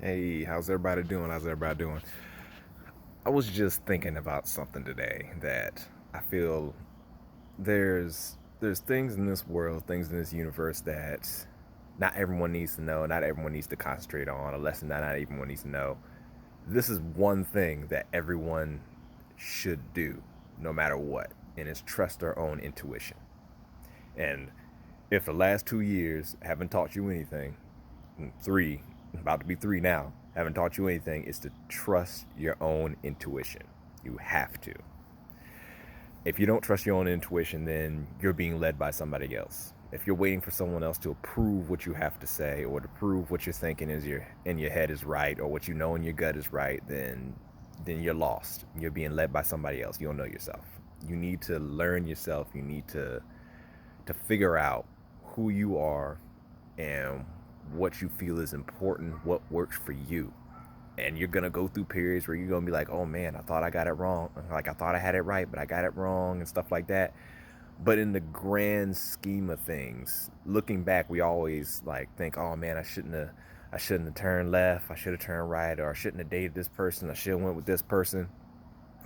Hey, how's everybody doing? How's everybody doing? I was just thinking about something today that I feel there's things in this world, things in this universe that not everyone needs to know, not everyone needs to concentrate on, a lesson that not everyone needs to know. This is one thing that everyone should do, no matter what, and it's trust their own intuition. And if the last 2 years haven't taught you anything, three, about to be three now, haven't taught you anything, is to trust your own intuition. You have to. If you don't trust your own intuition, then you're being led by somebody else. If you're waiting for someone else to approve what you have to say or to prove what you're thinking is your in your head is right or what you know in your gut is right, then you're lost. You're being led by somebody else. You don't know yourself. You need to learn yourself. You need to figure out who you are and what you feel is important, what works for you. And you're gonna go through periods where you're gonna be like, oh man, I thought I got it wrong. Like I thought I had it right, but I got it wrong and stuff like that. But in the grand scheme of things, looking back, we always like think, oh man, I shouldn't have turned left, I should have turned right, or I shouldn't have dated this person, I should have went with this person.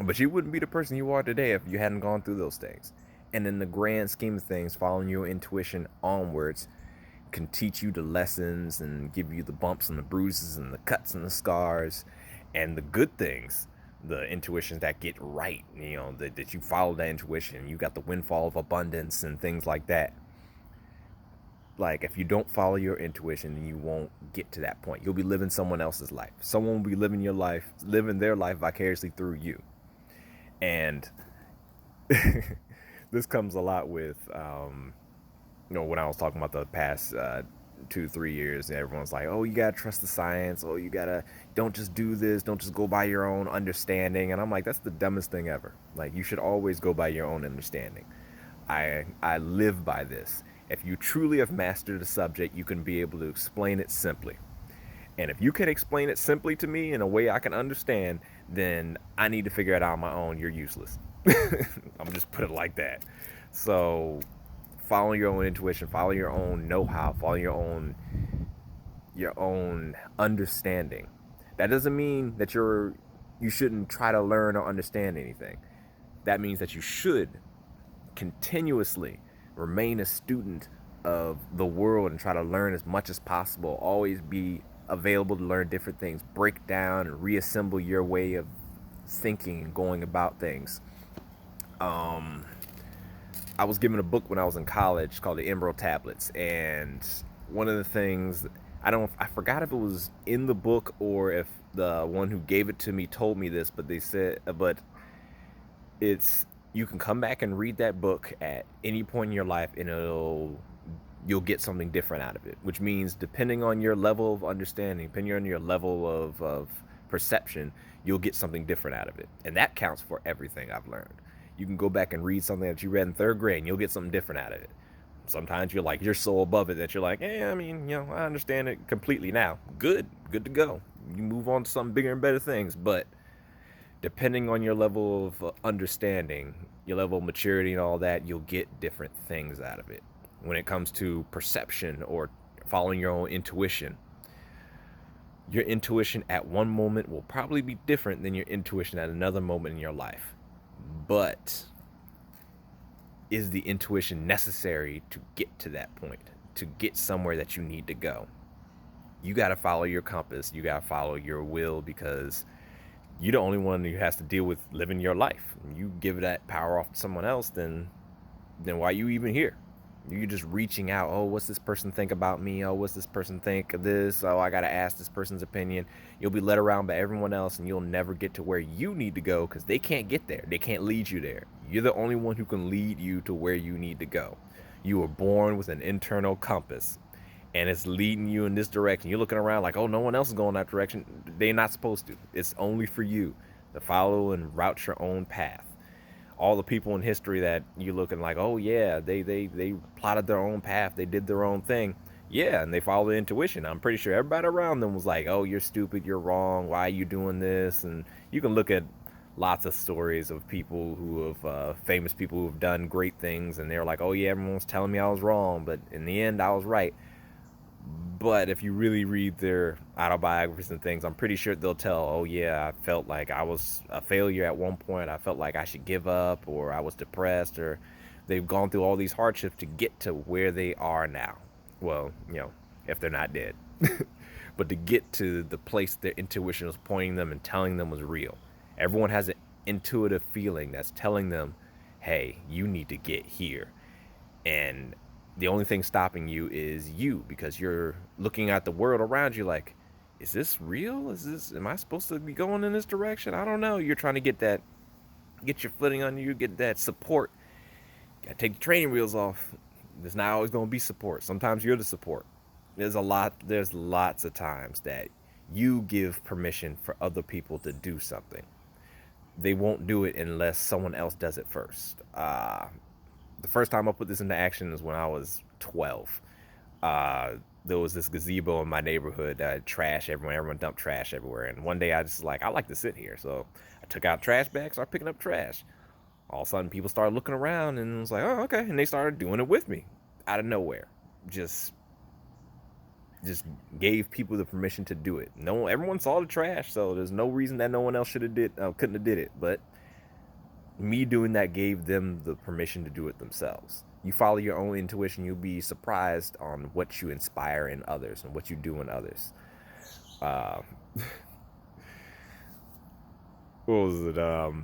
But you wouldn't be the person you are today if you hadn't gone through those things. And in the grand scheme of things, following your intuition onwards can teach you the lessons and give you the bumps and the bruises and the cuts and the scars and the good things, the intuitions that get right, that you follow that intuition. You got the windfall of abundance and things like that. Like, if you don't follow your intuition, then you won't get to that point. You'll be living someone else's life. Someone will be living your life, living their life vicariously through you. And this comes a lot with when I was talking about the past 2 3 years, everyone's like, oh, you gotta trust the science, oh, you gotta, don't just do this, don't just go by your own understanding. And I'm like, that's the dumbest thing ever. Like, you should always go by your own understanding. I live by this. If you truly have mastered a subject, you can be able to explain it simply. And if you can explain it simply to me in a way I can understand, then I need to figure it out on my own. You're useless. I'm just put it like that. So follow your own intuition, follow your own know-how, follow your own understanding. That doesn't mean that you shouldn't try to learn or understand anything. That means that you should continuously remain a student of the world and try to learn as much as possible. Always be available to learn different things. Break down and reassemble your way of thinking and going about things. Um, I was given a book when I was in college called The Emerald Tablets, and one of the things I forgot if it was in the book or if the one who gave it to me told me this, but they said, but it's you can come back and read that book at any point in your life, and you'll get something different out of it. Which means, depending on your level of understanding, depending on your level of perception, you'll get something different out of it, and that counts for everything I've learned. You can go back and read something that you read in third grade, and you'll get something different out of it. Sometimes you're so above it that you're like, I mean, I understand it completely now. Good to go. You move on to some bigger and better things, but depending on your level of understanding, your level of maturity and all that, you'll get different things out of it. When it comes to perception or following your own intuition, your intuition at one moment will probably be different than your intuition at another moment in your life. But is the intuition necessary to get to that point, to get somewhere that you need to go? You got to follow your compass. You got to follow your will, because you're the only one who has to deal with living your life. You give that power off to someone else, then why are you even here? You're just reaching out. Oh, what's this person think about me? Oh, what's this person think of this? Oh, I got to ask this person's opinion. You'll be led around by everyone else, and you'll never get to where you need to go, because they can't get there. They can't lead you there. You're the only one who can lead you to where you need to go. You were born with an internal compass, and it's leading you in this direction. You're looking around like, oh, no one else is going that direction. They're not supposed to. It's only for you to follow and route your own path. All the people in history that you looking like, oh yeah, they plotted their own path, they did their own thing. Yeah, and they followed the intuition. I'm pretty sure everybody around them was like, oh, you're stupid, you're wrong, why are you doing this? And you can look at lots of stories of people who have famous people who have done great things, and they're like, oh yeah, everyone was telling me I was wrong, but in the end I was right. But if you really read their autobiographies and things, I'm pretty sure they'll tell, oh yeah, I felt like I was a failure at one point. I felt like I should give up, or I was depressed, or they've gone through all these hardships to get to where they are now. Well, if they're not dead. But to get to the place their intuition was pointing them and telling them was real. Everyone has an intuitive feeling that's telling them, hey, you need to get here. And the only thing stopping you is you, because you're looking at the world around you like, is this real? Am I supposed to be going in this direction? I don't know. You're trying to get your footing on you, get that support. Gotta take the training wheels off. There's not always going to be support. Sometimes you're the support. There's lots of times that you give permission for other people to do something. They won't do it unless someone else does it first. The first time I put this into action is when I was 12. There was this gazebo in my neighborhood that had trash everywhere. Everyone dumped trash everywhere. And one day I just like, I like to sit here. So I took out trash bags, started picking up trash. All of a sudden people started looking around and it was like, oh, okay. And they started doing it with me out of nowhere. Just gave people the permission to do it. Everyone saw the trash, so there's no reason that no one else couldn't have did it. But me doing that gave them the permission to do it themselves. You follow your own intuition, you'll be surprised on what you inspire in others and what you do in others. Uh, what was it?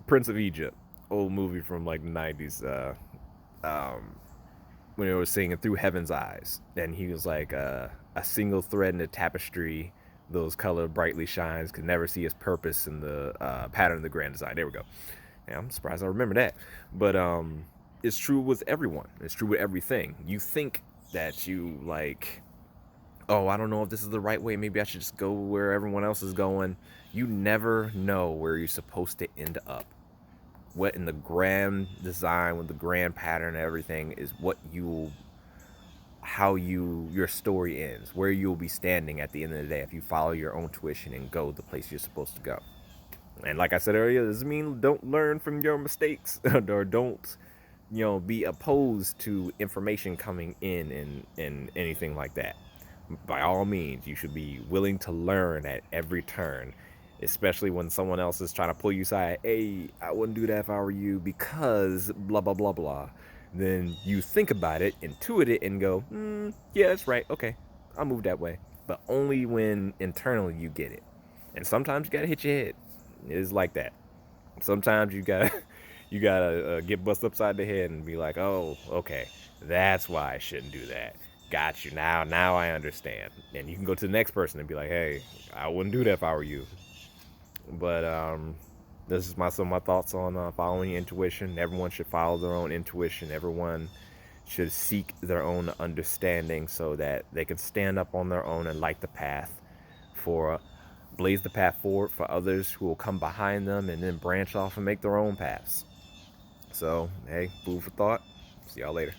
Prince of Egypt, old movie from like the 90s. When they were singing Through Heaven's Eyes, and he was like, a single thread in the tapestry, those color brightly shines, could never see its purpose in the pattern of the grand design. There we go. Yeah, I'm surprised I remember that. But it's true with everyone. It's true with everything. You think that you like, oh, I don't know if this is the right way. Maybe I should just go where everyone else is going. You never know where you're supposed to end up. What in the grand design, with the grand pattern and everything, is how your story ends, where you'll be standing at the end of the day if you follow your own tuition and go the place you're supposed to go. And like I said earlier, it doesn't mean don't learn from your mistakes or don't, be opposed to information coming in and anything like that. By all means, you should be willing to learn at every turn, especially when someone else is trying to pull you aside. Hey, I wouldn't do that if I were you because blah, blah, blah, blah. Then you think about it, intuit it, and go, yeah, that's right. Okay, I'll move that way. But only when internally you get it. And sometimes you got to hit your head. It's like that. Sometimes you gotta get busted upside the head and be like, oh, okay, that's why I shouldn't do that. Got you. Now I understand. And you can go to the next person and be like, hey, I wouldn't do that if I were you. But this is some of my thoughts on following intuition. Everyone should follow their own intuition. Everyone should seek their own understanding so that they can stand up on their own and light the path blaze the path forward for others who will come behind them and then branch off and make their own paths. So, hey, food for thought. See y'all later.